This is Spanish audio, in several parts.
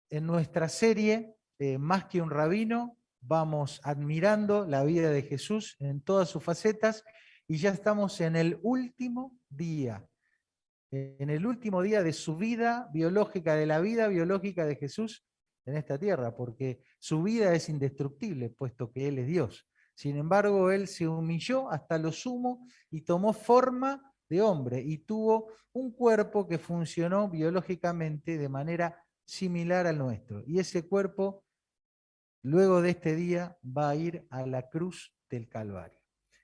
en nuestra serie, Más que un rabino, vamos admirando la vida de Jesús en todas sus facetas y ya estamos en el último día de su vida biológica, de la vida biológica de Jesús en esta tierra, porque su vida es indestructible, puesto que Él es Dios. Sin embargo, Él se humilló hasta lo sumo y tomó forma de hombre y tuvo un cuerpo que funcionó biológicamente de manera similar al nuestro. Y ese cuerpo, luego de este día, va a ir a la cruz del Calvario.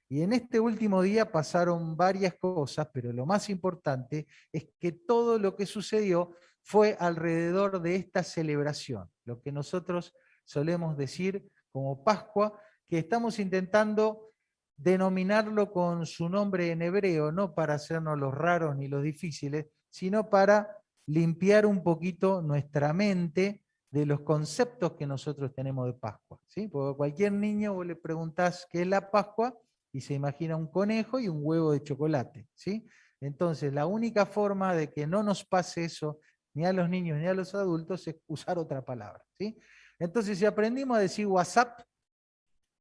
Y en este último día pasaron varias cosas, pero lo más importante es que todo lo que sucedió fue alrededor de esta celebración, lo que nosotros solemos decir como Pascua, que estamos intentando denominarlo con su nombre en hebreo, no para hacernos los raros ni los difíciles, sino para limpiar un poquito nuestra mente de los conceptos que nosotros tenemos de Pascua, ¿sí? Porque a cualquier niño vos le preguntás qué es la Pascua y se imagina un conejo y un huevo de chocolate, ¿sí? Entonces, la única forma de que no nos pase eso, ni a los niños ni a los adultos, es usar otra palabra, ¿sí? Entonces, si aprendimos a decir WhatsApp,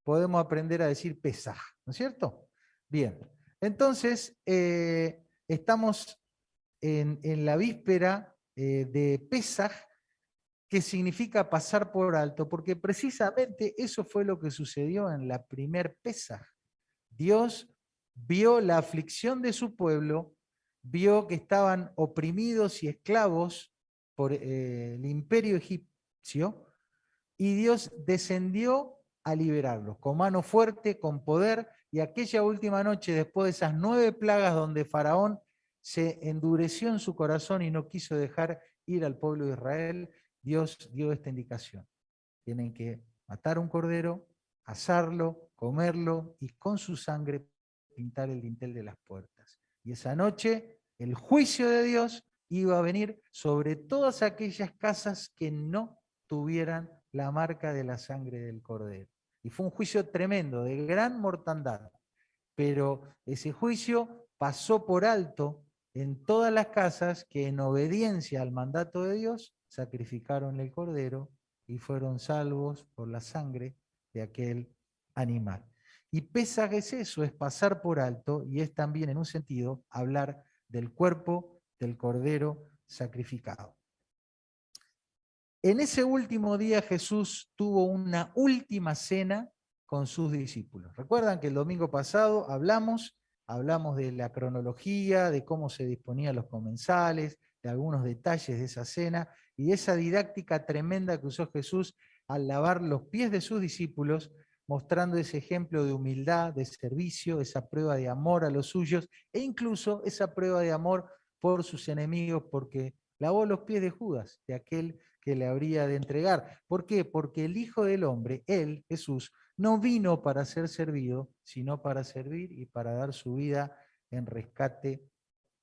podemos aprender a decir Pesaj, ¿no es cierto? Bien, entonces, estamos en la víspera de Pesaj, que significa pasar por alto, porque precisamente eso fue lo que sucedió en la primer Pesaj. Dios vio la aflicción de su pueblo, vio que estaban oprimidos y esclavos por el imperio egipcio, y Dios descendió a liberarlos, con mano fuerte, con poder, y aquella última noche, después de esas 9 plagas donde Faraón se endureció en su corazón y no quiso dejar ir al pueblo de Israel, Dios dio esta indicación. Tienen que matar un cordero, asarlo, comerlo y con su sangre pintar el dintel de las puertas. Y esa noche el juicio de Dios iba a venir sobre todas aquellas casas que no tuvieran la marca de la sangre del cordero. Y fue un juicio tremendo, de gran mortandad. Pero ese juicio pasó por alto en todas las casas que en obediencia al mandato de Dios sacrificaron el cordero y fueron salvos por la sangre de aquel animal. Y Pesaj es eso, es pasar por alto y es también en un sentido hablar del cuerpo del cordero sacrificado. En ese último día Jesús tuvo una última cena con sus discípulos. Recuerdan que el domingo pasado hablamos de la cronología, de cómo se disponían los comensales, de algunos detalles de esa cena y de esa didáctica tremenda que usó Jesús al lavar los pies de sus discípulos, mostrando ese ejemplo de humildad, de servicio, esa prueba de amor a los suyos e incluso esa prueba de amor por sus enemigos, porque lavó los pies de Judas, de aquel que le habría de entregar. ¿Por qué? Porque el Hijo del Hombre, Él, Jesús, no vino para ser servido, sino para servir y para dar su vida en rescate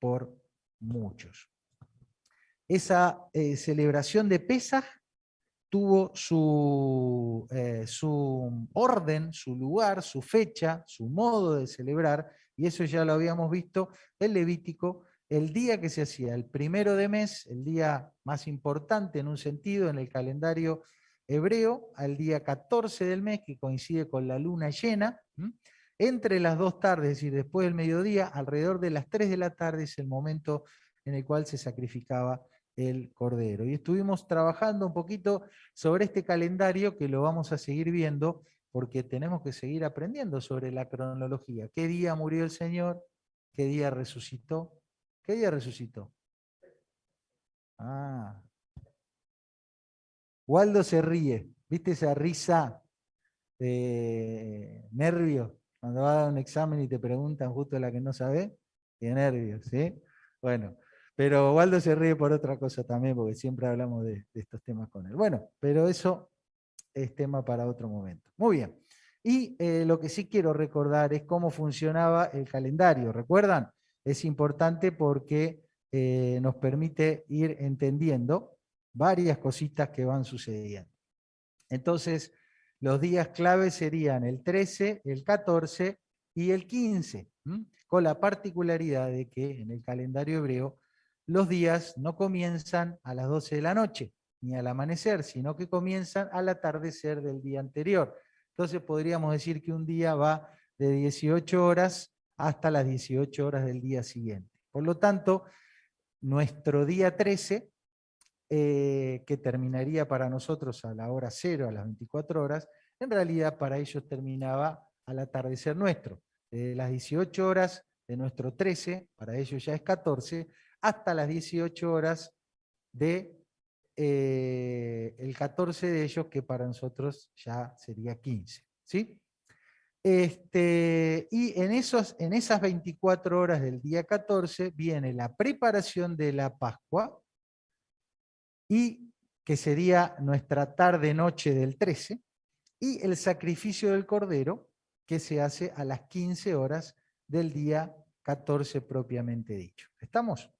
por muchos. Esa celebración de Pesaj tuvo su orden, su lugar, su fecha, su modo de celebrar, y eso ya lo habíamos visto en Levítico, el día que se hacía, el 1 de mes, el día más importante en un sentido en el calendario hebreo, al día 14 del mes, que coincide con la luna llena, entre las 2 tardes, es decir, después del mediodía, alrededor de las 3 de la tarde es el momento en el cual se sacrificaba el cordero. Y estuvimos trabajando un poquito sobre este calendario que lo vamos a seguir viendo porque tenemos que seguir aprendiendo sobre la cronología. ¿Qué día murió el Señor? ¿Qué día resucitó? ¿Qué día resucitó? Ah, Waldo se ríe. ¿Viste esa risa de nervios? Cuando vas a dar un examen y te preguntan justo la que no sabes, de nervios, ¿sí? Bueno, pero Waldo se ríe por otra cosa también, porque siempre hablamos de estos temas con él. Bueno, pero eso es tema para otro momento. Muy bien. Y lo que sí quiero recordar es cómo funcionaba el calendario. ¿Recuerdan? Es importante porque nos permite ir entendiendo varias cositas que van sucediendo. Entonces, los días clave serían el 13, el 14 y el 15, con la particularidad de que en el calendario hebreo los días no comienzan a las 12 de la noche, ni al amanecer, sino que comienzan al atardecer del día anterior. Entonces podríamos decir que un día va de 18 horas hasta las 18 horas del día siguiente. Por lo tanto, nuestro día 13, que terminaría para nosotros a la hora 0, a las 24 horas, en realidad para ellos terminaba al atardecer nuestro. De las 18 horas de nuestro 13, para ellos ya es 14, hasta las 18 horas de el 14 de ellos, que para nosotros ya sería 15. ¿Sí? Y en esas 24 horas del día 14 viene la preparación de la Pascua, y que sería nuestra tarde-noche del 13, y el sacrificio del Cordero, que se hace a las 15 horas del día 14 propiamente dicho. ¿Estamos?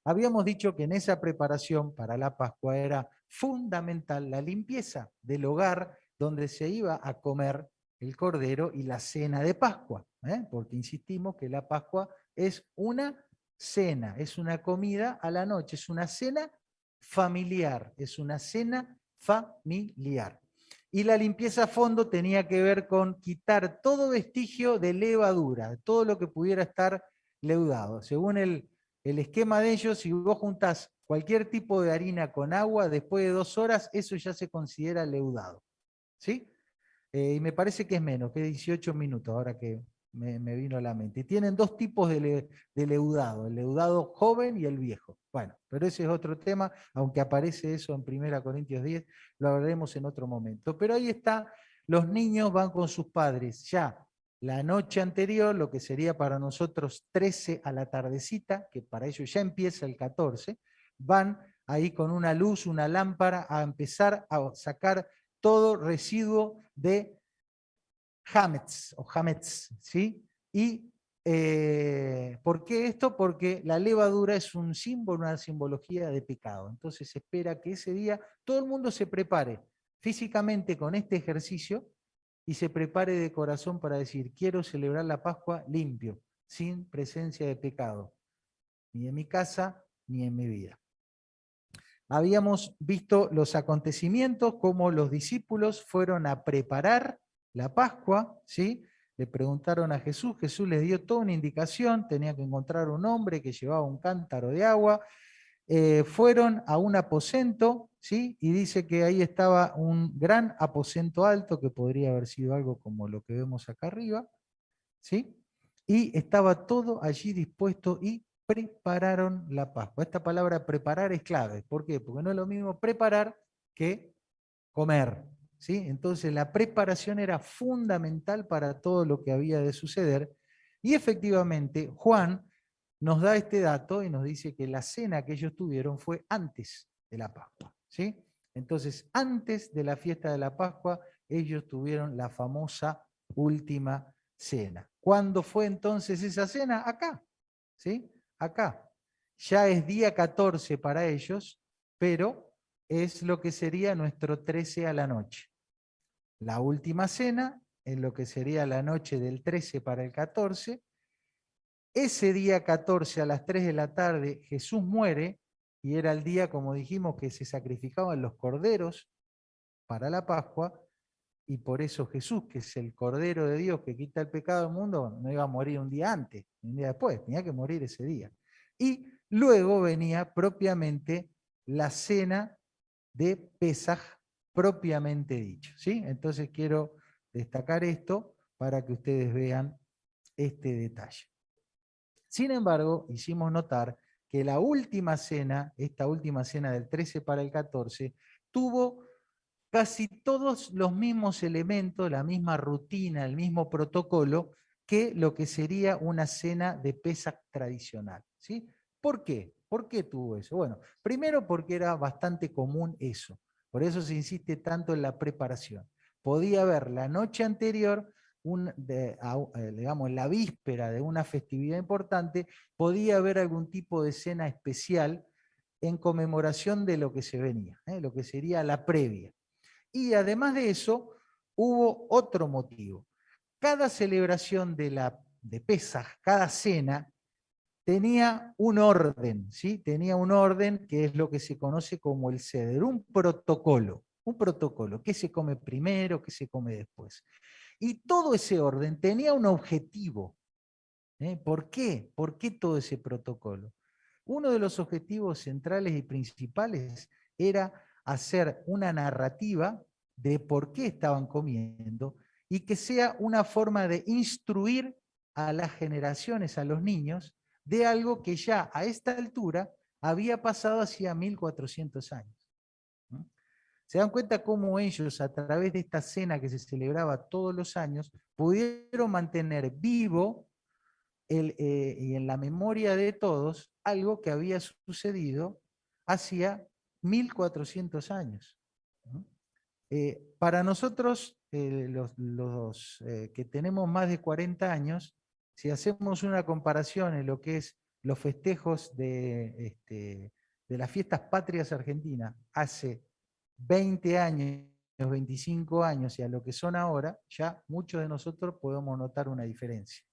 Habíamos dicho que en esa preparación para la Pascua era fundamental la limpieza del hogar donde se iba a comer el Cordero y la cena de Pascua, porque insistimos que la Pascua es una cena, es una comida a la noche, es una cena familiar, es una cena familiar. Y la limpieza a fondo tenía que ver con quitar todo vestigio de levadura, todo lo que pudiera estar leudado. Según el esquema de ellos, si vos juntás cualquier tipo de harina con agua, después de 2 horas, eso ya se considera leudado. ¿Sí? Y me parece que es menos, que 18 minutos, ahora que me vino a la mente. Y tienen 2 tipos de leudado, el leudado joven y el viejo. Bueno, pero ese es otro tema, aunque aparece eso en 1 Corintios 10, lo hablaremos en otro momento. Pero ahí está, los niños van con sus padres ya la noche anterior, lo que sería para nosotros 13 a la tardecita, que para ellos ya empieza el 14, van ahí con una luz, una lámpara, a empezar a sacar todo residuo de hametz o hametz, ¿sí? Y ¿por qué esto? Porque la levadura es un símbolo, una simbología de pecado. Entonces se espera que ese día todo el mundo se prepare físicamente con este ejercicio y se prepare de corazón para decir, quiero celebrar la Pascua limpio, sin presencia de pecado, ni en mi casa, ni en mi vida. Habíamos visto los acontecimientos, cómo los discípulos fueron a preparar la Pascua, ¿sí? Le preguntaron a Jesús, Jesús les dio toda una indicación, tenía que encontrar un hombre que llevaba un cántaro de agua, fueron a un aposento, ¿sí? Y dice que ahí estaba un gran aposento alto, que podría haber sido algo como lo que vemos acá arriba, ¿sí? Y estaba todo allí dispuesto y prepararon la Pascua. Esta palabra preparar es clave. ¿Por qué? Porque no es lo mismo preparar que comer, ¿sí? Entonces la preparación era fundamental para todo lo que había de suceder. Y efectivamente, Juan nos da este dato y nos dice que la cena que ellos tuvieron fue antes de la Pascua, ¿sí? Entonces, antes de la fiesta de la Pascua, ellos tuvieron la famosa última cena. ¿Cuándo fue entonces esa cena? Acá, ¿sí? Acá. Ya es día 14 para ellos, pero es lo que sería nuestro 13 a la noche. La última cena, en lo que sería la noche del 13 para el 14. Ese día 14 a las 3 de la tarde Jesús muere, y era el día, como dijimos, que se sacrificaban los corderos para la Pascua, y por eso Jesús, que es el Cordero de Dios que quita el pecado del mundo, no iba a morir un día antes, un día después, tenía que morir ese día. Y luego venía propiamente la cena de Pesaj propiamente dicho, ¿sí? Entonces quiero destacar esto para que ustedes vean este detalle. Sin embargo, hicimos notar que la última cena, esta última cena del 13 para el 14, tuvo casi todos los mismos elementos, la misma rutina, el mismo protocolo que lo que sería una cena de Pesaj tradicional, ¿sí? ¿Por qué? ¿Por qué tuvo eso? Bueno, primero porque era bastante común eso, por eso se insiste tanto en la preparación. Podía haber la noche anterior, digamos, la víspera de una festividad importante, podía haber algún tipo de cena especial en conmemoración de lo que se venía, lo que sería la previa. Y además de eso, hubo otro motivo. Cada celebración de Pesaj, cada cena, tenía un orden, ¿sí? Tenía un orden que es lo que se conoce como el ceder, un protocolo, qué se come primero, qué se come después. Y todo ese orden tenía un objetivo. ¿Por qué? ¿Por qué todo ese protocolo? Uno de los objetivos centrales y principales era hacer una narrativa de por qué estaban comiendo y que sea una forma de instruir a las generaciones, a los niños, de algo que ya a esta altura había pasado hacía 1400 años. ¿No? Se dan cuenta cómo ellos, a través de esta cena que se celebraba todos los años, pudieron mantener vivo y en la memoria de todos algo que había sucedido hacía 1400 años. ¿No? Para nosotros, los que tenemos más de 40 años, si hacemos una comparación en lo que es los festejos de las fiestas patrias argentinas hace 20 años, 25 años y a lo que son ahora, ya muchos de nosotros podemos notar una diferencia.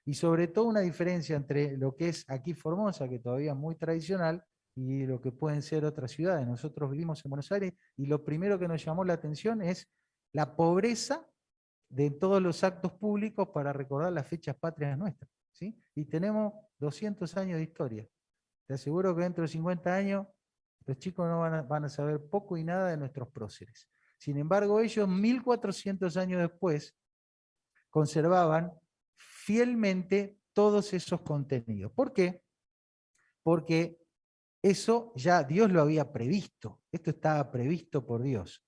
Y sobre todo una diferencia entre lo que es aquí Formosa, que todavía es muy tradicional, y lo que pueden ser otras ciudades. Nosotros vivimos en Buenos Aires y lo primero que nos llamó la atención es la pobreza de todos los actos públicos para recordar las fechas patrias nuestras. ¿Sí? Y tenemos 200 años de historia. Te aseguro que dentro de 50 años los chicos no van a saber poco y nada de nuestros próceres. Sin embargo, ellos 1400 años después conservaban fielmente todos esos contenidos. ¿Por qué? Porque eso ya Dios lo había previsto. Esto estaba previsto por Dios.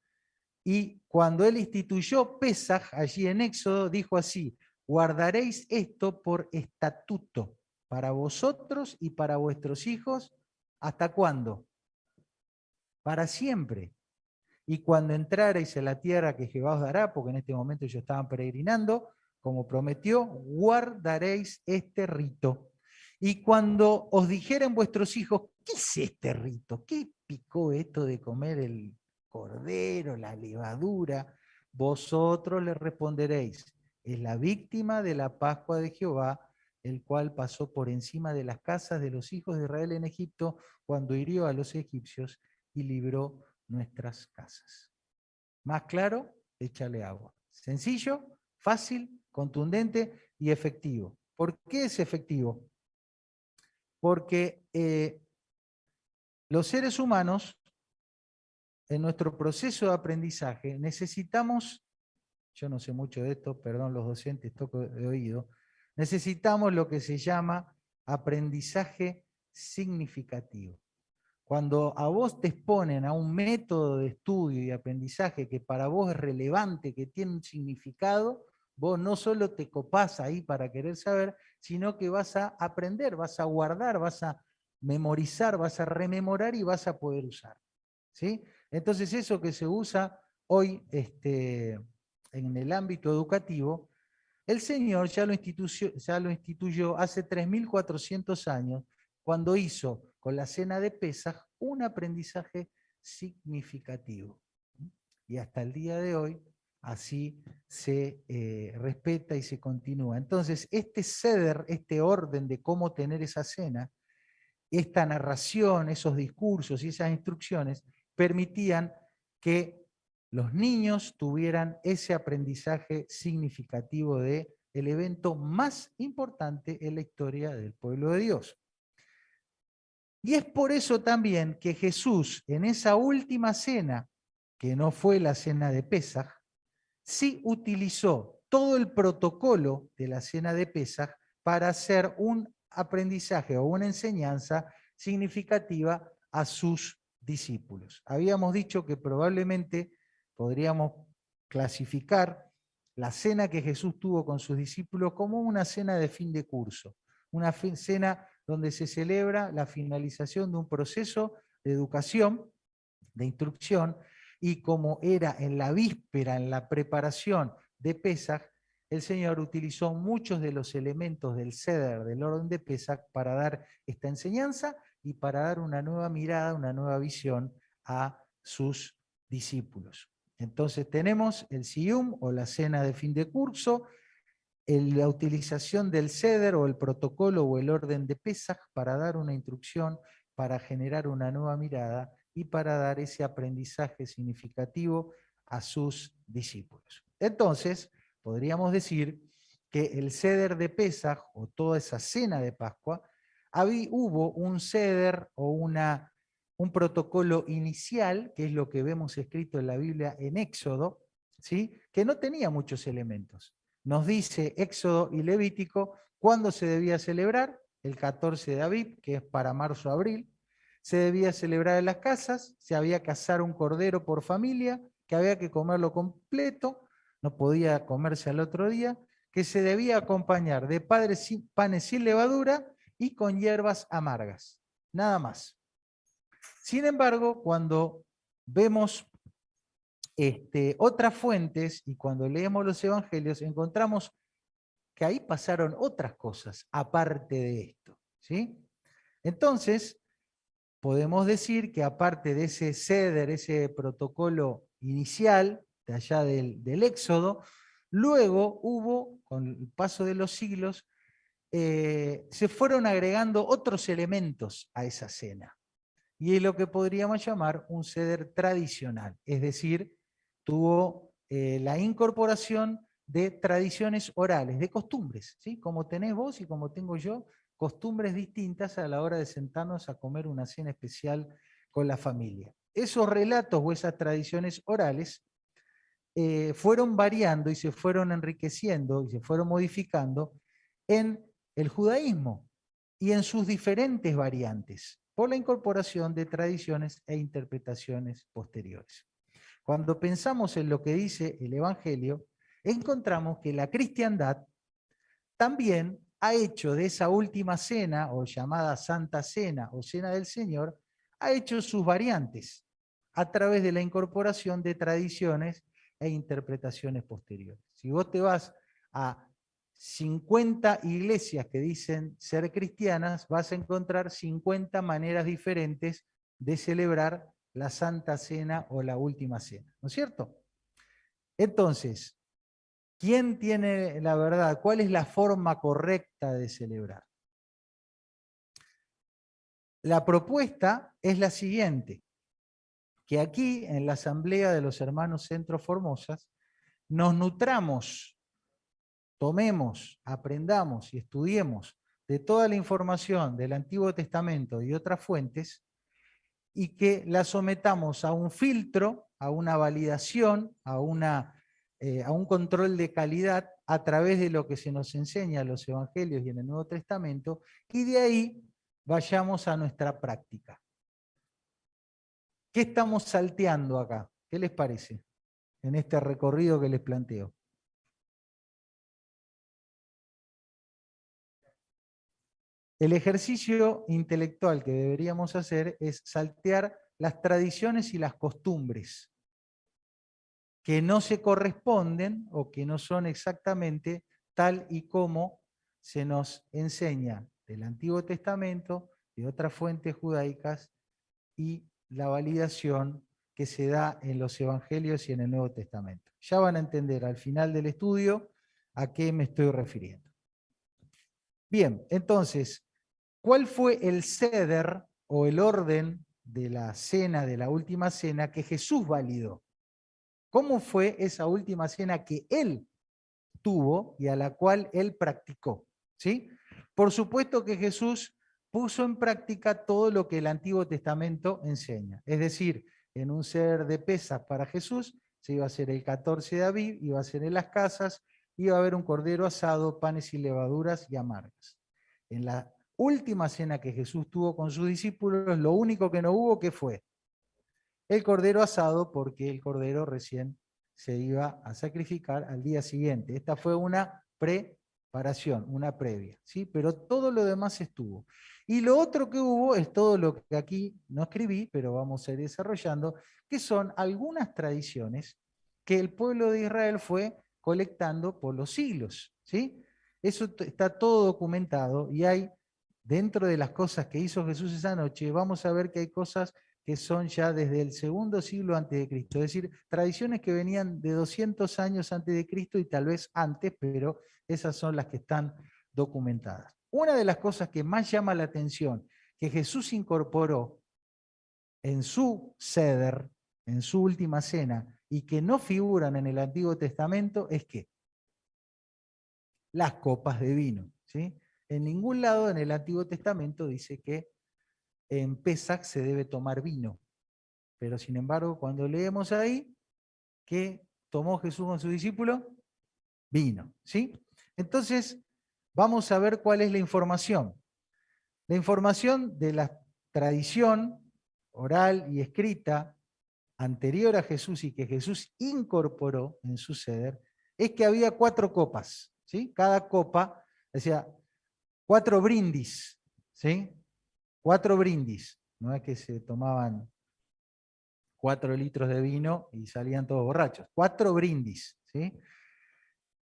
Y cuando Él instituyó Pesaj, allí en Éxodo, dijo así: guardaréis esto por estatuto para vosotros y para vuestros hijos. ¿Hasta cuándo? Para siempre. Y cuando entrareis en la tierra que Jehová os dará, porque en este momento ellos estaban peregrinando, como prometió, guardaréis este rito. Y cuando os dijeren vuestros hijos, ¿qué es este rito? ¿Qué picó esto de comer el cordero, la levadura? Vosotros le responderéis: es la víctima de la Pascua de Jehová, el cual pasó por encima de las casas de los hijos de Israel en Egipto, cuando hirió a los egipcios y libró nuestras casas. Más claro, échale agua. Sencillo, fácil, contundente y efectivo. ¿Por qué es efectivo? Porque los seres humanos, en nuestro proceso de aprendizaje, necesitamos, yo no sé mucho de esto, perdón los docentes, toco de oído, necesitamos lo que se llama aprendizaje significativo. Cuando a vos te exponen a un método de estudio y aprendizaje que para vos es relevante, que tiene un significado, vos no solo te copás ahí para querer saber, sino que vas a aprender, vas a guardar, vas a memorizar, vas a rememorar y vas a poder usar. ¿Sí? Entonces eso que se usa hoy en el ámbito educativo, el Señor ya lo instituyó hace 3400 años, cuando hizo con la cena de Pesaj un aprendizaje significativo. Y hasta el día de hoy así se respeta y se continúa. Entonces, este ceder, este orden de cómo tener esa cena, esta narración, esos discursos y esas instrucciones permitían que los niños tuvieran ese aprendizaje significativo de el evento más importante en la historia del pueblo de Dios. Y es por eso también que Jesús, en esa última cena, que no fue la cena de Pesaj, sí utilizó todo el protocolo de la cena de Pesaj para hacer un aprendizaje o una enseñanza significativa a sus discípulos. Habíamos dicho que probablemente podríamos clasificar la cena que Jesús tuvo con sus discípulos como una cena de fin de curso, una cena donde se celebra la finalización de un proceso de educación, de instrucción, y como era en la víspera, en la preparación de Pesaj, el Señor utilizó muchos de los elementos del ceder, del orden de Pesaj, para dar esta enseñanza y para dar una nueva mirada, una nueva visión a sus discípulos. Entonces tenemos el Siyum o la cena de fin de curso, la utilización del ceder o el protocolo o el orden de Pesaj para dar una instrucción, para generar una nueva mirada y para dar ese aprendizaje significativo a sus discípulos. Entonces, podríamos decir que el ceder de Pesaj o toda esa cena de Pascua, hubo un ceder o un protocolo inicial, que es lo que vemos escrito en la Biblia en Éxodo, ¿sí? Que no tenía muchos elementos. Nos dice Éxodo y Levítico cuándo se debía celebrar, el 14 de Aviv, que es para marzo-abril, se debía celebrar en las casas, se había que asar un cordero por familia, que había que comerlo completo, no podía comerse al otro día, que se debía acompañar de panes sin levadura y con hierbas amargas, nada más. Sin embargo, cuando vemos otras fuentes y cuando leemos los evangelios, encontramos que ahí pasaron otras cosas aparte de esto, ¿sí? Entonces, podemos decir que aparte de ese ceder, ese protocolo inicial de allá del Éxodo, luego hubo, con el paso de los siglos, se fueron agregando otros elementos a esa cena. Y es lo que podríamos llamar un ceder tradicional, es decir, tuvo la incorporación de tradiciones orales, de costumbres, ¿sí? Como tenés vos y como tengo yo, costumbres distintas a la hora de sentarnos a comer una cena especial con la familia. Esos relatos o esas tradiciones orales fueron variando y se fueron enriqueciendo y se fueron modificando en el judaísmo y en sus diferentes variantes, por la incorporación de tradiciones e interpretaciones posteriores. Cuando pensamos en lo que dice el Evangelio, encontramos que la cristiandad también ha hecho de esa última cena, o llamada Santa Cena o Cena del Señor, ha hecho sus variantes a través de la incorporación de tradiciones e interpretaciones posteriores. Si vos te vas a 50 iglesias que dicen ser cristianas, vas a encontrar 50 maneras diferentes de celebrar la Santa Cena o la Última Cena, ¿no es cierto? Entonces, ¿quién tiene la verdad? ¿Cuál es la forma correcta de celebrar? La propuesta es la siguiente, que aquí en la Asamblea de los Hermanos Centro Formosas nos nutramos, tomemos, aprendamos y estudiemos de toda la información del Antiguo Testamento y otras fuentes y que la sometamos a un filtro, a una validación, a un control de calidad a través de lo que se nos enseña en los Evangelios y en el Nuevo Testamento, y de ahí vayamos a nuestra práctica. ¿Qué estamos salteando acá? ¿Qué les parece en este recorrido que les planteo? El ejercicio intelectual que deberíamos hacer es saltear las tradiciones y las costumbres que no se corresponden o que no son exactamente tal y como se nos enseña del Antiguo Testamento, de otras fuentes judaicas y la validación que se da en los Evangelios y en el Nuevo Testamento. Ya van a entender al final del estudio a qué me estoy refiriendo. Bien, entonces, ¿cuál fue el ceder o el orden de la cena, de la última cena, que Jesús validó? ¿Cómo fue esa última cena que él tuvo y a la cual él practicó? ¿Sí? Por supuesto que Jesús puso en práctica todo lo que el Antiguo Testamento enseña. Es decir, en un ceder de Pesaj para Jesús se iba a hacer el 14 de Aviv, iba a ser en las casas, iba a haber un cordero asado, panes y levaduras y amargas. En la última cena que Jesús tuvo con sus discípulos, lo único que no hubo, ¿qué fue? El cordero asado, porque el cordero recién se iba a sacrificar al día siguiente. Esta fue una preparación, una previa, ¿sí? Pero todo lo demás estuvo. Y lo otro que hubo es todo lo que aquí no escribí, pero vamos a ir desarrollando, que son algunas tradiciones que el pueblo de Israel fue colectando por los siglos, ¿sí? Eso está todo documentado y hay, dentro de las cosas que hizo Jesús esa noche, vamos a ver que hay cosas que son ya desde el segundo siglo antes de Cristo, es decir, tradiciones que venían de 200 años antes de Cristo y tal vez antes, pero esas son las que están documentadas. Una de las cosas que más llama la atención que Jesús incorporó en su Seder, en su última cena, y que no figuran en el Antiguo Testamento, es que las copas de vino. ¿Sí? En ningún lado en el Antiguo Testamento dice que en Pesach se debe tomar vino. Pero sin embargo, cuando leemos ahí, ¿qué tomó Jesús con su discípulo? Vino. ¿Sí? Entonces, vamos a ver cuál es la información. La información de la tradición oral y escrita anterior a Jesús y que Jesús incorporó en su Seder, es que había 4 copas. ¿Sí? Cada copa, decía, 4 brindis. ¿Sí? 4 brindis. No es que se tomaban 4 litros de vino y salían todos borrachos. 4 brindis. ¿Sí?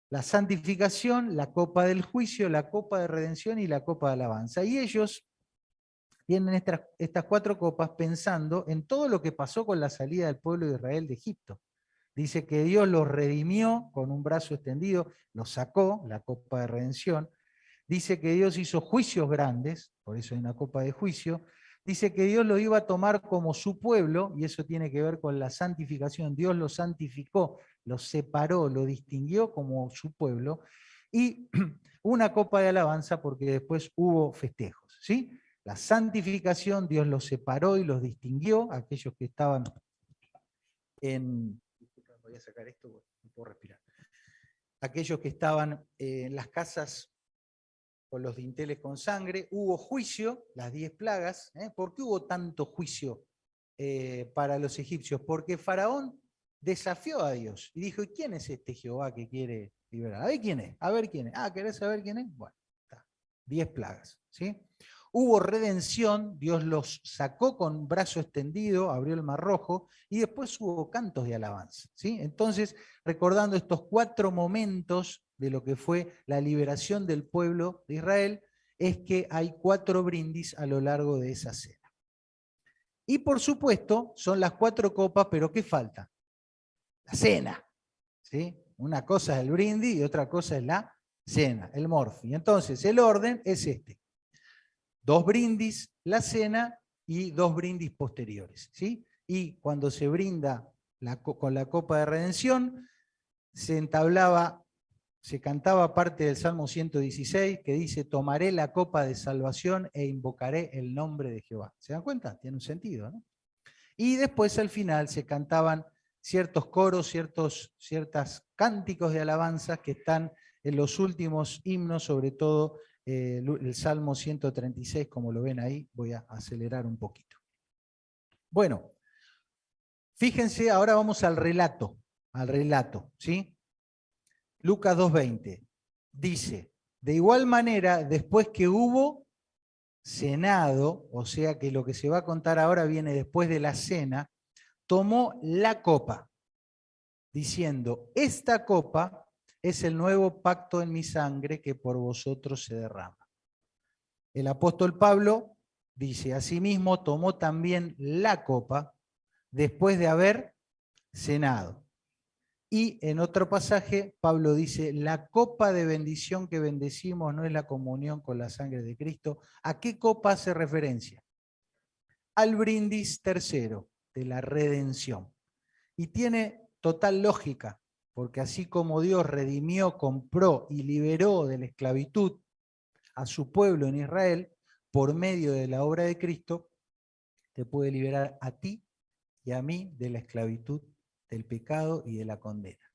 La santificación, la copa del juicio, la copa de redención y la copa de alabanza. Y ellos tienen estas 4 copas pensando en todo lo que pasó con la salida del pueblo de Israel de Egipto. Dice que Dios los redimió con un brazo extendido, los sacó, la copa de redención. Dice que Dios hizo juicios grandes, por eso hay una copa de juicio. Dice que Dios lo iba a tomar como su pueblo, y eso tiene que ver con la santificación. Dios lo santificó, lo separó, lo distinguió como su pueblo. Y una copa de alabanza porque después hubo festejos. ¿Sí? La santificación, Dios los separó y los distinguió, aquellos que estaban en... Voy a sacar esto porque no puedo respirar. Aquellos que estaban en las casas con los dinteles con sangre, hubo juicio, las 10 plagas. ¿Por qué hubo tanto juicio para los egipcios? Porque Faraón desafió a Dios y dijo, ¿y quién es este Jehová que quiere liberar? A ver quién es, a ver quién es. Ah, ¿querés saber quién es? Bueno, está. 10 plagas. ¿Sí? Hubo redención, Dios los sacó con brazo extendido, abrió el Mar Rojo, y después hubo cantos de alabanza. ¿Sí? Entonces, recordando estos 4 momentos de lo que fue la liberación del pueblo de Israel, es que hay 4 brindis a lo largo de esa cena. Y por supuesto, son las 4 copas, pero ¿qué falta? La cena. ¿Sí? Una cosa es el brindis y otra cosa es la cena, el morfi. Entonces, el orden es este. 2 brindis la cena y 2 brindis posteriores. ¿Sí? Y cuando se brinda con la copa de redención, se cantaba parte del Salmo 116 que dice, tomaré la copa de salvación e invocaré el nombre de Jehová. ¿Se dan cuenta? Tiene un sentido, ¿no? Y después al final se cantaban ciertos coros, ciertos cánticos de alabanzas que están en los últimos himnos, sobre todo el Salmo 136, como lo ven ahí, voy a acelerar un poquito. Bueno, fíjense, ahora vamos al relato, ¿sí? Lucas 2:20 dice, de igual manera, después que hubo cenado, o sea que lo que se va a contar ahora viene después de la cena, tomó la copa, diciendo, esta copa es el nuevo pacto en mi sangre que por vosotros se derrama. El apóstol Pablo dice, asimismo tomó también la copa después de haber cenado. Y en otro pasaje, Pablo dice, la copa de bendición que bendecimos no es la comunión con la sangre de Cristo. ¿A qué copa hace referencia? Al brindis tercero, de la redención. Y tiene total lógica, porque así como Dios redimió, compró y liberó de la esclavitud a su pueblo en Israel, por medio de la obra de Cristo, te puede liberar a ti y a mí de la esclavitud, del pecado y de la condena.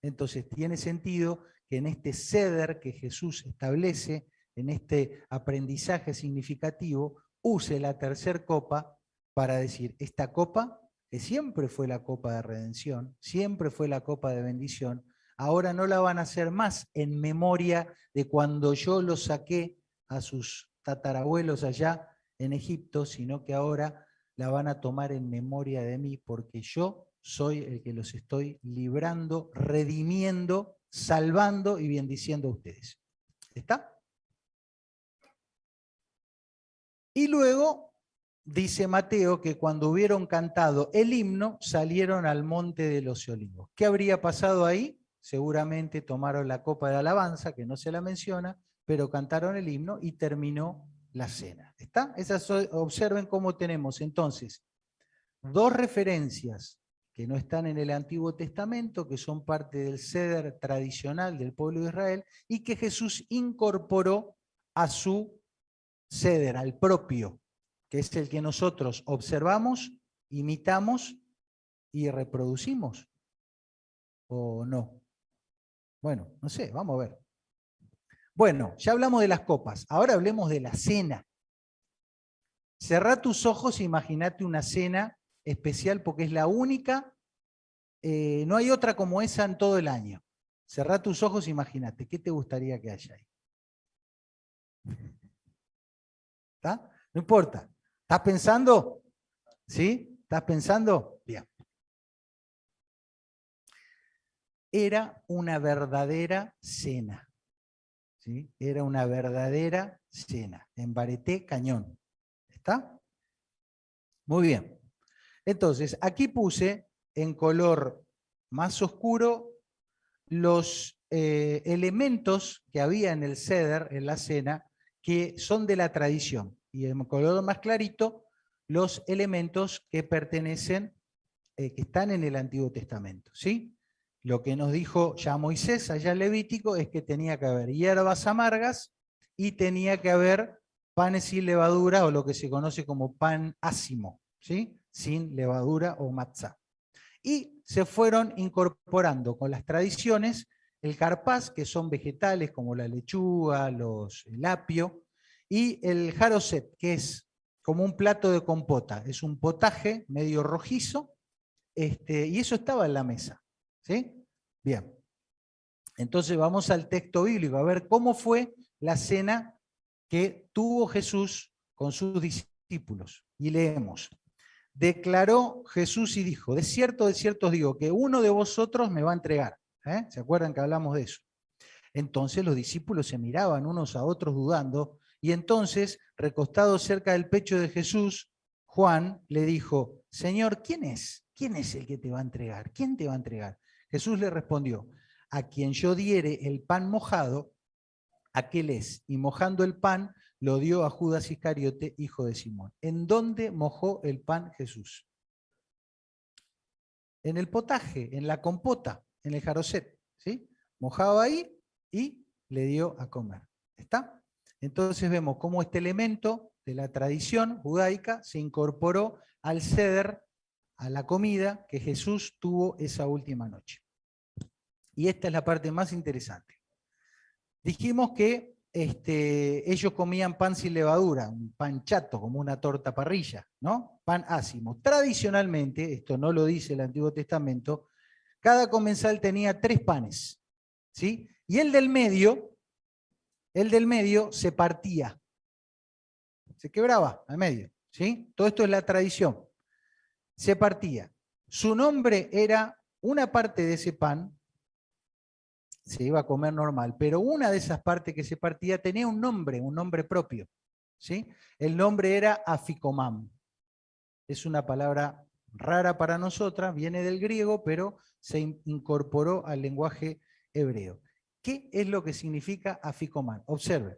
Entonces tiene sentido que en este ceder que Jesús establece, en este aprendizaje significativo, use la tercer copa para decir, esta copa, que siempre fue la copa de redención, siempre fue la copa de bendición, ahora no la van a hacer más en memoria de cuando yo los saqué a sus tatarabuelos allá en Egipto, sino que ahora la van a tomar en memoria de mí, porque yo soy el que los estoy librando, redimiendo, salvando y bendiciendo a ustedes. ¿Está? Y luego dice Mateo que cuando hubieron cantado el himno, salieron al monte de los olivos. ¿Qué habría pasado ahí? Seguramente tomaron la copa de alabanza, que no se la menciona, pero cantaron el himno y terminó la cena. ¿Está? Observen cómo tenemos entonces dos referencias que no están en el Antiguo Testamento, que son parte del ceder tradicional del pueblo de Israel, y que Jesús incorporó a su ceder, al propio, que es el que nosotros observamos, imitamos y reproducimos. ¿O no? Bueno, no sé, vamos a ver. Bueno, ya hablamos de las copas, ahora hablemos de la cena. Cerrá tus ojos e imagínate una cena especial porque es la única, no hay otra como esa en todo el año. Cerrá tus ojos e imagínate, ¿qué te gustaría que haya ahí? ¿Está? No importa. ¿Estás pensando? ¿Sí? ¿Estás pensando? Bien. Era una verdadera cena. ¿Sí? Era una verdadera cena. En Bareté, Cañón. ¿Está? Muy bien. Entonces, aquí puse en color más oscuro los elementos que había en el ceder, en la cena, que son de la tradición. Y en color más clarito, los elementos que pertenecen, que están en el Antiguo Testamento. ¿Sí? Lo que nos dijo ya Moisés allá en Levítico es que tenía que haber hierbas amargas y tenía que haber panes sin levadura, o lo que se conoce como pan ácimo, ¿sí? Sin levadura o matzá. Y se fueron incorporando con las tradiciones el carpaz, que son vegetales como la lechuga, el apio, y el jaroset, que es como un plato de compota, es un potaje medio rojizo, y eso estaba en la mesa. ¿Sí? Bien. Entonces vamos al texto bíblico, a ver cómo fue la cena que tuvo Jesús con sus discípulos. Y leemos. Declaró Jesús y dijo, de cierto os digo, que uno de vosotros me va a entregar. ¿Se acuerdan que hablamos de eso? Entonces los discípulos se miraban unos a otros dudando, y entonces, recostado cerca del pecho de Jesús, Juan le dijo, Señor, ¿quién es? ¿Quién es el que te va a entregar? ¿Quién te va a entregar? Jesús le respondió, a quien yo diere el pan mojado, aquel es. Y mojando el pan, lo dio a Judas Iscariote, hijo de Simón. ¿En dónde mojó el pan Jesús? En el potaje, en la compota, en el jaroset. ¿Sí? Mojado ahí y le dio a comer. ¿Está? Entonces vemos cómo este elemento de la tradición judaica se incorporó al ceder, a la comida que Jesús tuvo esa última noche. Y esta es la parte más interesante. Dijimos que ellos comían pan sin levadura, un pan chato, como una torta parrilla, ¿no? Pan ácimo. Tradicionalmente, esto no lo dice el Antiguo Testamento, cada comensal tenía 3 panes, ¿sí? Y el del medio se partía, se quebraba al medio, ¿sí? Todo esto es la tradición. Se partía. Su nombre era una parte de ese pan, se iba a comer normal, pero una de esas partes que se partía tenía un nombre propio, ¿sí? El nombre era aficomam. Es una palabra rara para nosotras, viene del griego, pero se incorporó al lenguaje hebreo. ¿Qué es lo que significa aficomam? Observen.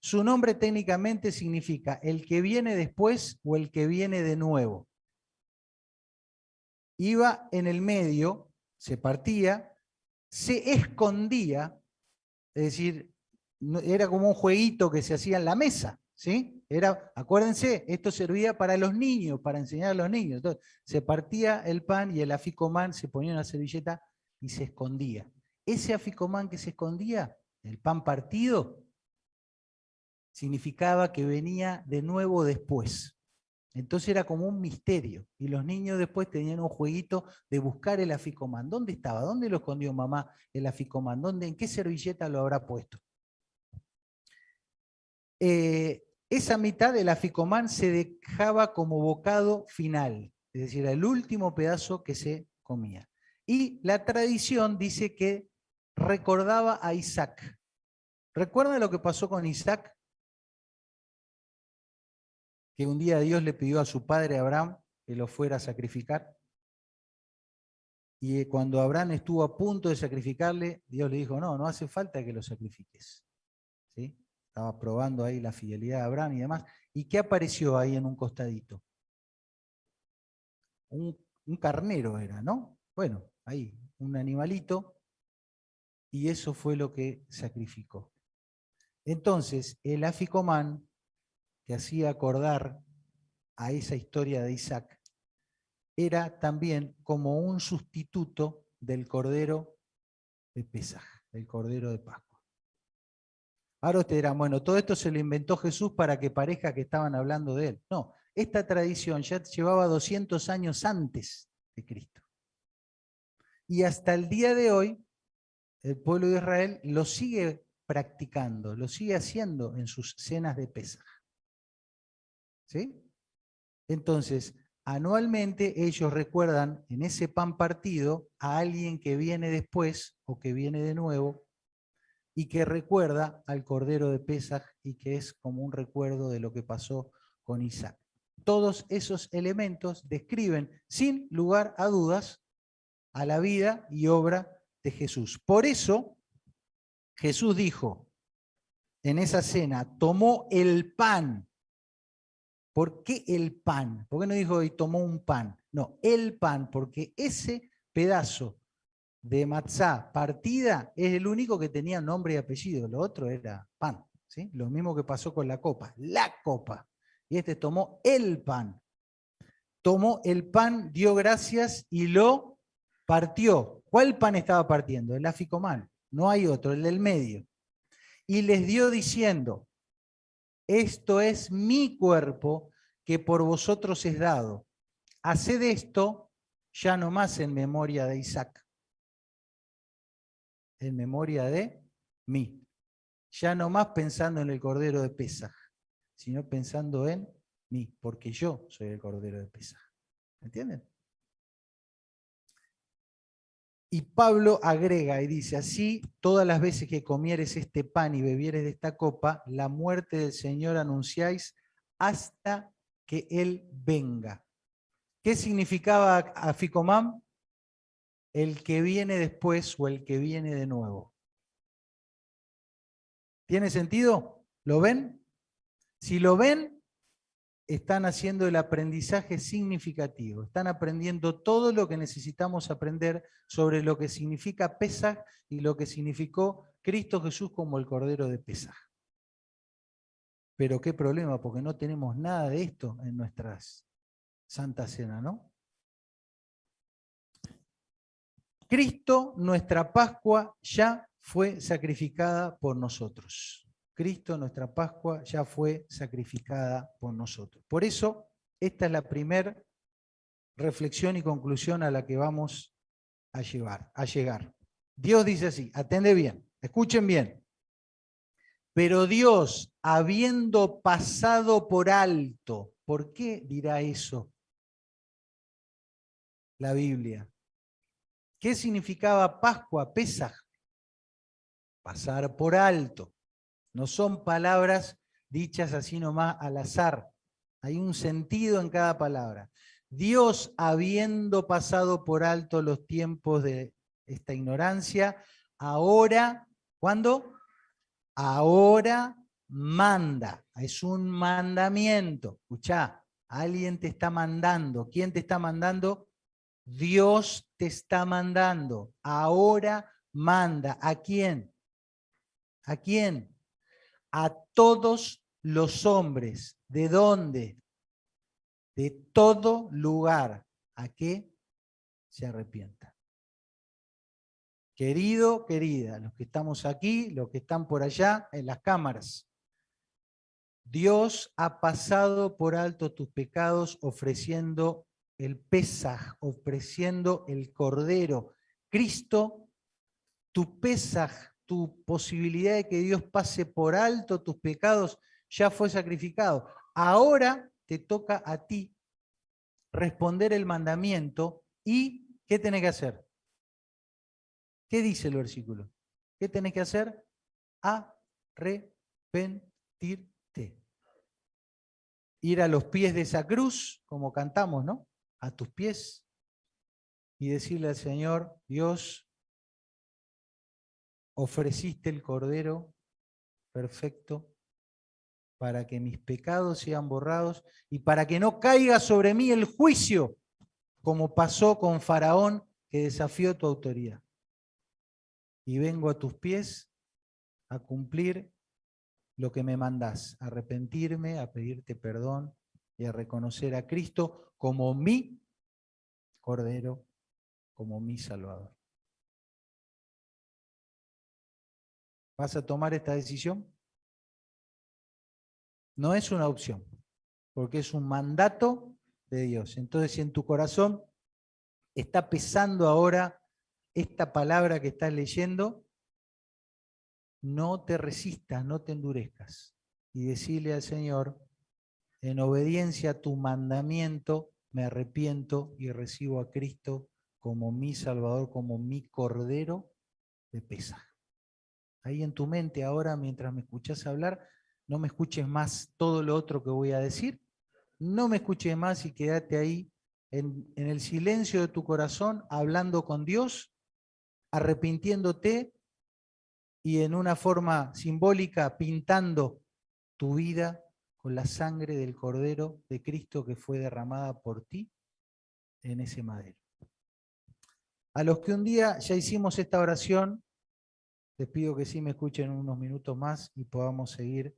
Su nombre técnicamente significa el que viene después o el que viene de nuevo. Iba en el medio, se partía, se escondía, es decir, era como un jueguito que se hacía en la mesa, ¿sí? Acuérdense, esto servía para los niños, para enseñar a los niños. Entonces, se partía el pan y el aficomán se ponía en una servilleta y se escondía. Ese aficomán que se escondía, el pan partido, significaba que venía de nuevo después. Entonces era como un misterio. Y los niños después tenían un jueguito de buscar el aficomán. ¿Dónde estaba? ¿Dónde lo escondió mamá el aficomán? ¿En qué servilleta lo habrá puesto? Esa mitad del aficomán se dejaba como bocado final, es decir, el último pedazo que se comía. Y la tradición dice que recordaba a Isaac. ¿Recuerdan lo que pasó con Isaac? que un día Dios le pidió a su padre Abraham que lo fuera a sacrificar. Y cuando Abraham estuvo a punto de sacrificarle, Dios le dijo, no, no hace falta que lo sacrifiques. ¿Sí? Estaba probando ahí la fidelidad de Abraham y demás. ¿Y qué apareció ahí en un costadito? Un carnero era, ¿no? Bueno, ahí, un animalito, y eso fue lo que sacrificó. Entonces, el aficomán, que hacía acordar a esa historia de Isaac, era también como un sustituto del cordero de Pesaj, del cordero de Pascua. Ahora ustedes dirán, bueno, todo esto se lo inventó Jesús para que parezca que estaban hablando de él. No, esta tradición ya llevaba 200 años antes de Cristo. Y hasta el día de hoy, el pueblo de Israel lo sigue practicando, lo sigue haciendo en sus cenas de Pesaj. ¿Sí? Entonces, anualmente ellos recuerdan en ese pan partido a alguien que viene después o que viene de nuevo y que recuerda al Cordero de Pesaj y que es como un recuerdo de lo que pasó con Isaac. Todos esos elementos describen, sin lugar a dudas, a la vida y obra de Jesús. Por eso, Jesús dijo en esa cena, tomó el pan. ¿Por qué el pan? ¿Por qué no dijo y tomó un pan? No, el pan, porque ese pedazo de matzá partida es el único que tenía nombre y apellido, lo otro era pan. ¿Sí? Lo mismo que pasó con la copa, y este tomó el pan. Tomó el pan, dio gracias y lo partió. ¿Cuál pan estaba partiendo? El aficomán, no hay otro, el del medio. Y les dio diciendo, esto es mi cuerpo que por vosotros es dado. Haced esto ya no más en memoria de Isaac, en memoria de mí. Ya no más pensando en el cordero de Pesaj, sino pensando en mí, porque yo soy el cordero de Pesaj. ¿Entienden? Y Pablo agrega y dice, así todas las veces que comieres este pan y bebieres de esta copa, la muerte del Señor anunciáis hasta que Él venga. ¿Qué significaba aficomam? El que viene después o el que viene de nuevo. ¿Tiene sentido? ¿Lo ven? Si lo ven, están haciendo el aprendizaje significativo. Están aprendiendo todo lo que necesitamos aprender sobre lo que significa Pesaj y lo que significó Cristo Jesús como el Cordero de Pesaj. Pero qué problema, porque no tenemos nada de esto en nuestras Santa Cena, ¿no? Cristo, nuestra Pascua, ya fue sacrificada por nosotros. Cristo, nuestra Pascua, ya fue sacrificada por nosotros. Por eso, esta es la primera reflexión y conclusión a la que vamos a llegar. Dios dice así, atende bien, escuchen bien. Pero Dios, habiendo pasado por alto, ¿por qué dirá eso la Biblia? ¿Qué significaba Pascua, Pesaj? Pasar por alto. No son palabras dichas así nomás al azar. Hay un sentido en cada palabra. Dios, habiendo pasado por alto los tiempos de esta ignorancia, ahora, ¿cuándo? Ahora manda. Es un mandamiento. Escuchá, alguien te está mandando. ¿Quién te está mandando? Dios te está mandando. Ahora manda. ¿A quién? ¿A quién? A todos los hombres. ¿De dónde? De todo lugar. ¿A qué? Se arrepientan. Querido, querida, los que estamos aquí, los que están por allá en las cámaras, Dios ha pasado por alto tus pecados ofreciendo el Pesaj, ofreciendo el Cordero. Cristo, tu Pesaj, tu posibilidad de que Dios pase por alto tus pecados, ya fue sacrificado. Ahora te toca a ti responder el mandamiento y ¿qué tenés que hacer? ¿Qué dice el versículo? ¿Qué tenés que hacer? Arrepentirte. ir a los pies de esa cruz, como cantamos, ¿no? A tus pies, y decirle al Señor: Dios, ofreciste el Cordero perfecto para que mis pecados sean borrados y para que no caiga sobre mí el juicio, como pasó con Faraón, que desafió tu autoridad. Y vengo a tus pies a cumplir lo que me mandás, a arrepentirme, a pedirte perdón y a reconocer a Cristo como mi Cordero, como mi Salvador. ¿Vas a tomar esta decisión? No es una opción, porque es un mandato de Dios. Entonces, si en tu corazón está pesando ahora esta palabra que estás leyendo, no te resistas, no te endurezcas. Y decirle al Señor: en obediencia a tu mandamiento, me arrepiento y recibo a Cristo como mi Salvador, como mi Cordero de Pesaj. Ahí en tu mente ahora, mientras me escuchás hablar, no me escuches más todo lo otro que voy a decir, no me escuches más y quédate ahí en el silencio de tu corazón, hablando con Dios, arrepintiéndote y en una forma simbólica pintando tu vida con la sangre del Cordero de Cristo que fue derramada por ti en ese madero. A los que un día ya hicimos esta oración, les pido que sí me escuchen unos minutos más y podamos seguir,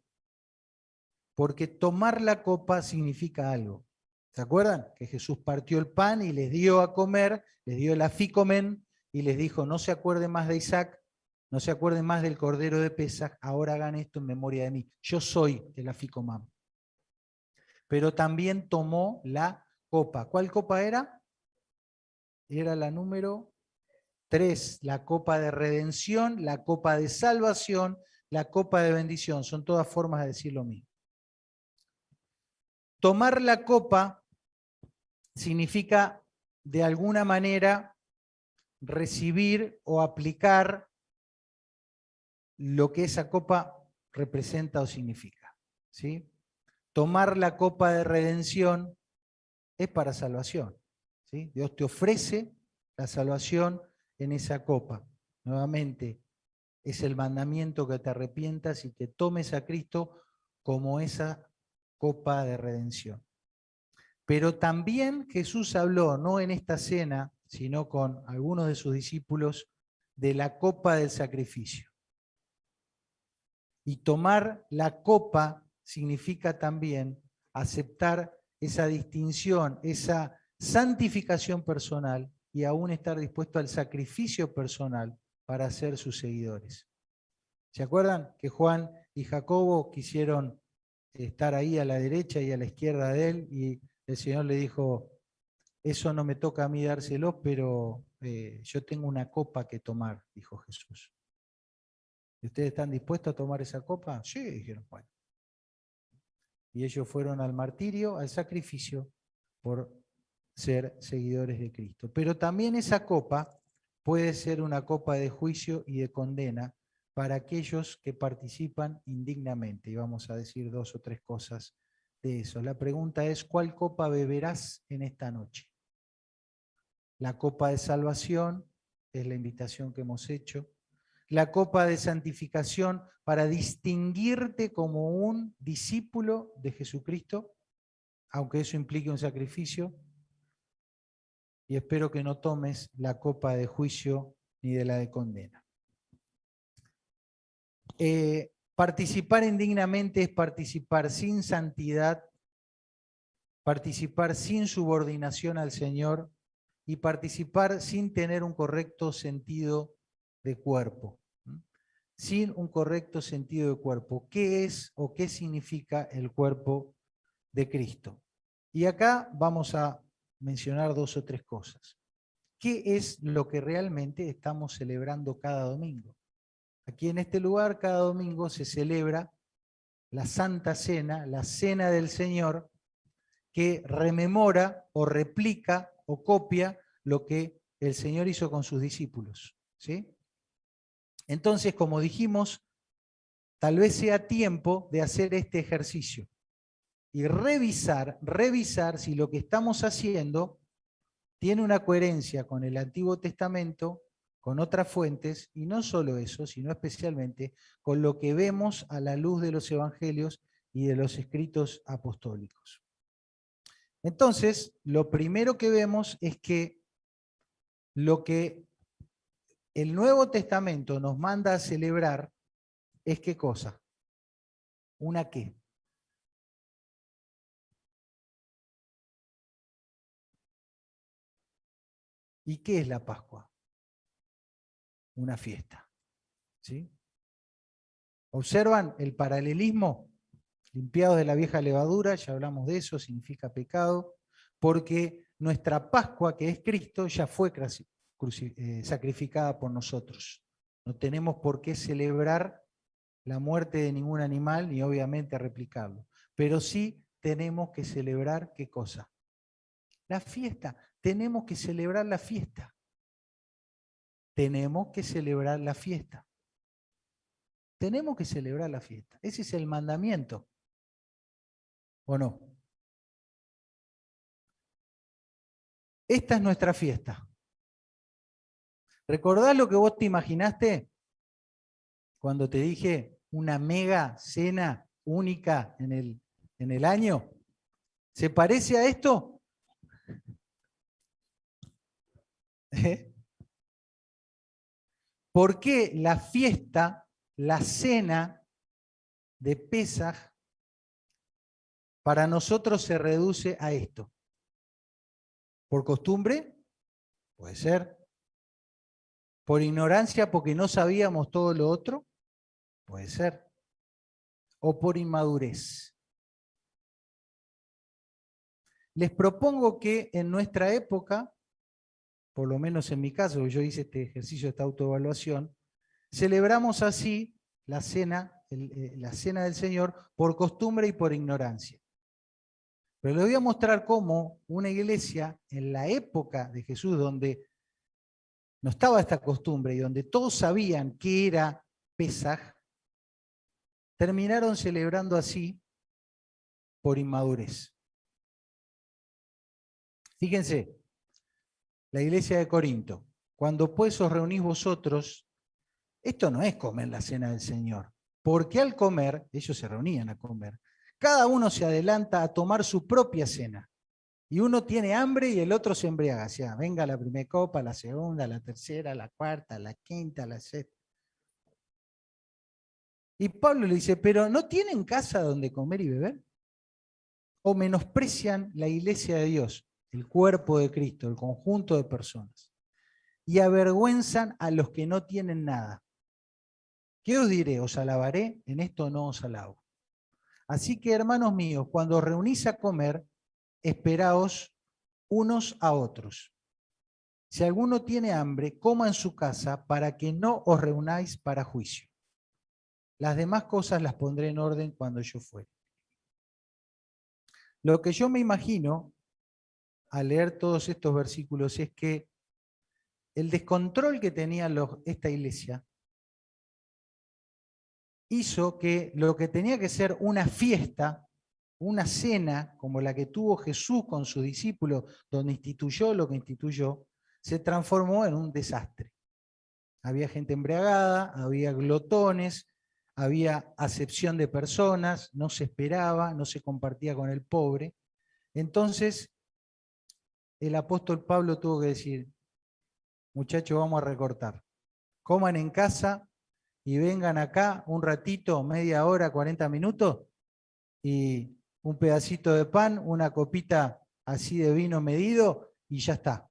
porque tomar la copa significa algo. ¿Se acuerdan? Que Jesús partió el pan y les dio a comer, les dio el aficomen y les dijo: no se acuerden más de Isaac, no se acuerden más del Cordero de Pesaj, ahora hagan esto en memoria de mí. Yo soy el aficomam. Pero también tomó la copa. ¿Cuál copa era? Era la número 3, la copa de redención, la copa de salvación, la copa de bendición. Son todas formas de decir lo mismo. Tomar la copa significa, de alguna manera, recibir o aplicar lo que esa copa representa o significa, ¿sí? Tomar la copa de redención es para salvación, ¿sí? Dios te ofrece la salvación en esa copa. Nuevamente, es el mandamiento que te arrepientas y que tomes a Cristo como esa copa de redención. Pero también Jesús habló, no en esta cena, sino con algunos de sus discípulos, de la copa del sacrificio. Y tomar la copa significa también aceptar esa distinción, esa santificación personal y aún estar dispuesto al sacrificio personal para ser sus seguidores. ¿Se acuerdan que Juan y Jacobo quisieron estar ahí a la derecha y a la izquierda de él? Y el Señor le dijo: eso no me toca a mí dárselo, pero yo tengo una copa que tomar, dijo Jesús. ¿Y ustedes están dispuestos a tomar esa copa? Sí, dijeron. Bueno. Y ellos fueron al martirio, al sacrificio, por ser seguidores de Cristo. Pero también esa copa puede ser una copa de juicio y de condena para aquellos que participan indignamente. Y vamos a decir 2 o 3 cosas de eso. La pregunta es: ¿cuál copa beberás en esta noche? La copa de salvación es la invitación que hemos hecho. La copa de santificación para distinguirte como un discípulo de Jesucristo, aunque eso implique un sacrificio. Y espero que no tomes la copa de juicio ni de la de condena. Participar indignamente es participar sin santidad, participar sin subordinación al Señor y participar sin tener un correcto sentido de cuerpo. Sin un correcto sentido de cuerpo. ¿Qué es o qué significa el cuerpo de Cristo? Y acá vamos a mencionar 2 o 3 cosas. ¿Qué es lo que realmente estamos celebrando cada domingo? Aquí en este lugar cada domingo se celebra la Santa Cena, la Cena del Señor, que rememora o replica o copia lo que el Señor hizo con sus discípulos, ¿sí? Entonces, como dijimos, tal vez sea tiempo de hacer este ejercicio y revisar si lo que estamos haciendo tiene una coherencia con el Antiguo Testamento, con otras fuentes, y no solo eso, sino especialmente con lo que vemos a la luz de los evangelios y de los escritos apostólicos. Entonces, lo primero que vemos es que lo que el Nuevo Testamento nos manda a celebrar es ¿qué cosa? ¿Una qué? ¿Y qué es la Pascua? Una fiesta. ¿Sí? ¿Observan el paralelismo? Limpiados de la vieja levadura, ya hablamos de eso, significa pecado, porque nuestra Pascua, que es Cristo, ya fue sacrificada por nosotros. No tenemos por qué celebrar la muerte de ningún animal, ni obviamente replicarlo. Pero sí tenemos que celebrar, ¿qué cosa? La fiesta. Tenemos que celebrar la fiesta. Tenemos que celebrar la fiesta. Tenemos que celebrar la fiesta. Ese es el mandamiento. ¿O no? Esta es nuestra fiesta. ¿Recordás lo que vos te imaginaste cuando te dije una mega cena única en el año? ¿Se parece a esto? ¿Eh? ¿Por qué la fiesta, la cena de Pesaj, para nosotros se reduce a esto? ¿Por costumbre? Puede ser. ¿Por ignorancia porque no sabíamos todo lo otro? Puede ser. ¿O por inmadurez? Les propongo que en nuestra época, por lo menos en mi caso, yo hice este ejercicio, esta autoevaluación, celebramos así la cena del Señor por costumbre y por ignorancia. Pero les voy a mostrar cómo una iglesia en la época de Jesús, donde no estaba esta costumbre y donde todos sabían qué era Pesaj, terminaron celebrando así por inmadurez. Fíjense, la iglesia de Corinto, cuando pues os reunís vosotros, esto no es comer la cena del Señor, porque al comer, ellos se reunían a comer, cada uno se adelanta a tomar su propia cena. Y uno tiene hambre y el otro se embriaga. O sea, venga la primera copa, la segunda, la tercera, la cuarta, la quinta, la sexta. Y Pablo le dice, ¿pero no tienen casa donde comer y beber? ¿O menosprecian la iglesia de Dios, el cuerpo de Cristo, el conjunto de personas? Y avergüenzan a los que no tienen nada. ¿Qué os diré? ¿Os alabaré? En esto no os alabo. Así que, hermanos míos, cuando os reunís a comer, esperaos unos a otros. Si alguno tiene hambre, coma en su casa para que no os reunáis para juicio. Las demás cosas las pondré en orden cuando yo fuere. Lo que yo me imagino al leer todos estos versículos es que el descontrol que tenía esta iglesia hizo que lo que tenía que ser una fiesta, una cena como la que tuvo Jesús con sus discípulos, donde instituyó lo que instituyó, se transformó en un desastre. Había gente embriagada, había glotones, había acepción de personas, no se esperaba, no se compartía con el pobre. Entonces, el apóstol Pablo tuvo que decir, muchachos, vamos a recortar. Coman en casa y vengan acá un ratito, media hora, 40 minutos, y un pedacito de pan, una copita así de vino medido, y ya está.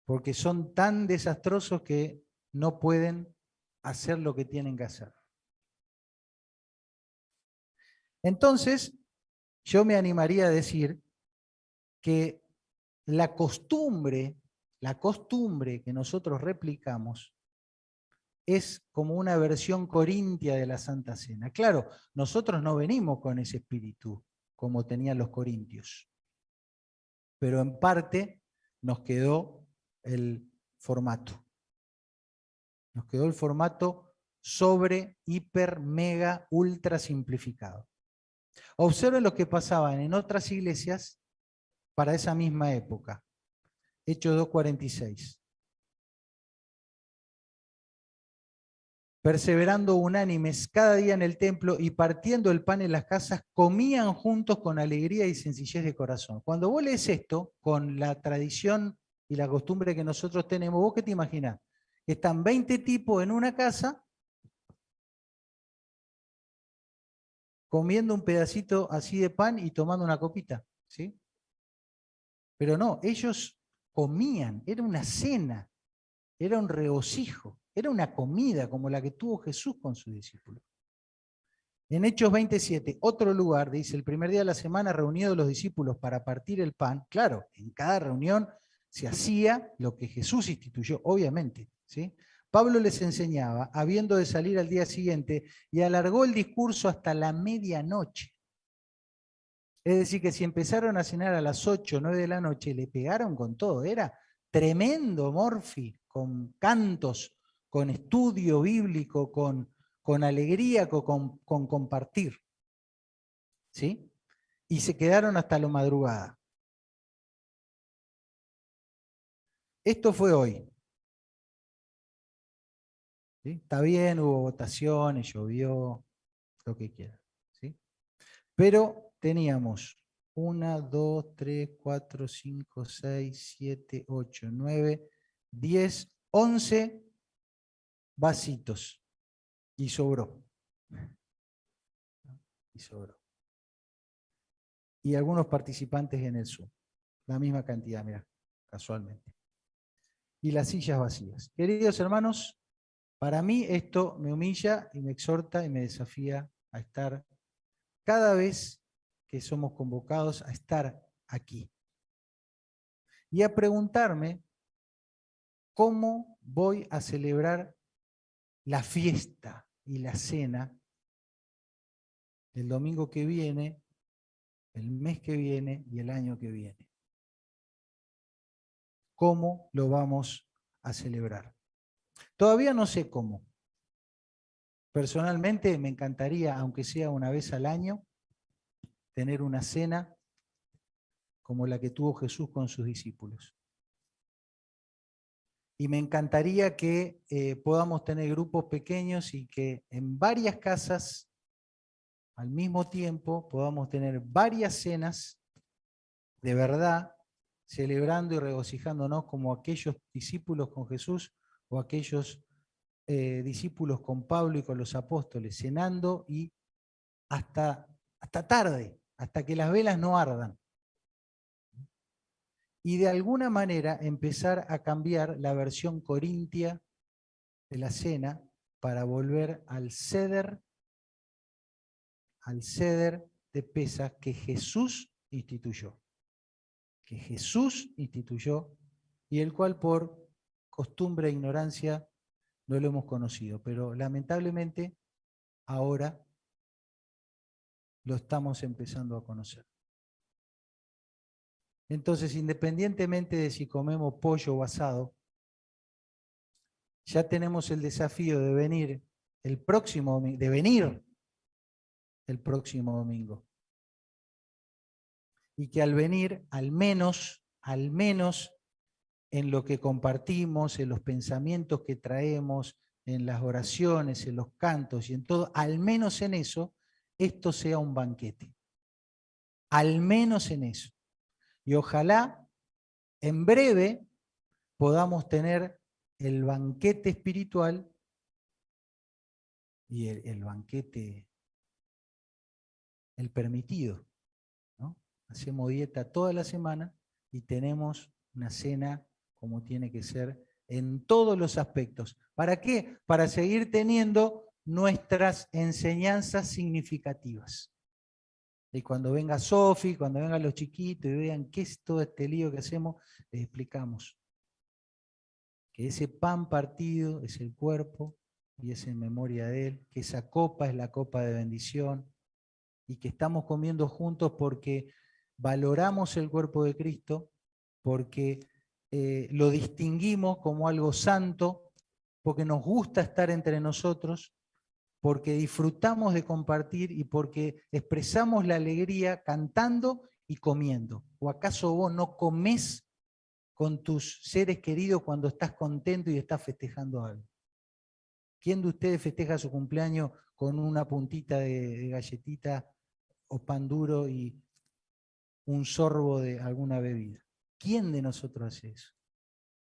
Porque son tan desastrosos que no pueden hacer lo que tienen que hacer. Entonces, yo me animaría a decir que la costumbre que nosotros replicamos es como una versión corintia de la Santa Cena. Claro, nosotros no venimos con ese espíritu como tenían los corintios, pero en parte nos quedó el formato. Nos quedó el formato sobre, hiper, mega, ultra simplificado. Observen lo que pasaban en otras iglesias para esa misma época. Hechos 2:46. Perseverando unánimes cada día en el templo y partiendo el pan en las casas, comían juntos con alegría y sencillez de corazón. Cuando vos lees esto, con la tradición y la costumbre que nosotros tenemos, ¿vos qué te imaginás? Están 20 tipos en una casa comiendo un pedacito así de pan y tomando una copita, ¿sí? Pero no, ellos comían, era una cena, era un regocijo, era una comida como la que tuvo Jesús con sus discípulos. En Hechos 27, otro lugar, dice, el primer día de la semana reunidos los discípulos para partir el pan. Claro, en cada reunión se hacía lo que Jesús instituyó, obviamente, ¿sí? Pablo les enseñaba, habiendo de salir al día siguiente, y alargó el discurso hasta la medianoche. Es decir, que si empezaron a cenar a las 8 o 9 de la noche, le pegaron con todo. Era tremendo Morphy, con cantos, con estudio bíblico, con alegría, con compartir. ¿Sí? Y se quedaron hasta la madrugada. Esto fue hoy. ¿Sí? Está bien, hubo votaciones, llovió, lo que quieran. ¿Sí? Pero teníamos 1, 2, 3, 4, 5, 6, 7, 8, 9, 10, 11 vasitos. Y sobró. Y sobró. Y algunos participantes en el Zoom. La misma cantidad, mira, casualmente. Y las sillas vacías. Queridos hermanos, para mí esto me humilla y me exhorta y me desafía a estar cada vez que somos convocados a estar aquí. Y a preguntarme cómo voy a celebrar la fiesta y la cena el domingo que viene, el mes que viene y el año que viene. ¿Cómo lo vamos a celebrar? Todavía no sé cómo. Personalmente me encantaría, aunque sea una vez al año, tener una cena como la que tuvo Jesús con sus discípulos. Y me encantaría que podamos tener grupos pequeños y que en varias casas al mismo tiempo podamos tener varias cenas de verdad, celebrando y regocijándonos como aquellos discípulos con Jesús o aquellos discípulos con Pablo y con los apóstoles, cenando y hasta tarde, hasta que las velas no ardan. Y de alguna manera empezar a cambiar la versión corintia de la cena para volver al ceder de Pesaj que Jesús instituyó. Que Jesús instituyó y el cual por costumbre e ignorancia no lo hemos conocido. Pero lamentablemente ahora lo estamos empezando a conocer. Entonces, independientemente de si comemos pollo o asado, ya tenemos el desafío de venir el próximo domingo, Y que al venir, al menos en lo que compartimos, en los pensamientos que traemos, en las oraciones, en los cantos y en todo, al menos en eso, esto sea un banquete. Al menos en eso. Y ojalá en breve podamos tener el banquete espiritual y el banquete, el permitido, ¿no? Hacemos dieta toda la semana y tenemos una cena como tiene que ser en todos los aspectos. ¿Para qué? Para seguir teniendo nuestras enseñanzas significativas. Y cuando venga Sofi, cuando vengan los chiquitos y vean qué es todo este lío que hacemos, les explicamos que ese pan partido es el cuerpo y es en memoria de Él, que esa copa es la copa de bendición y que estamos comiendo juntos porque valoramos el cuerpo de Cristo, porque lo distinguimos como algo santo, porque nos gusta estar entre nosotros porque disfrutamos de compartir y porque expresamos la alegría cantando y comiendo. ¿O acaso vos no comés con tus seres queridos cuando estás contento y estás festejando algo? ¿Quién de ustedes festeja su cumpleaños con una puntita de galletita o pan duro y un sorbo de alguna bebida? ¿Quién de nosotros hace eso?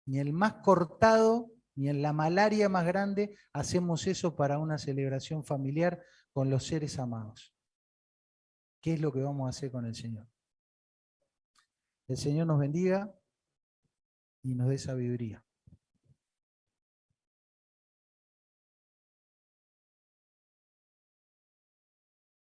Ni el más cortado, ni en la malaria más grande hacemos eso para una celebración familiar con los seres amados. ¿Qué es lo que vamos a hacer con el Señor? El Señor nos bendiga y nos dé sabiduría.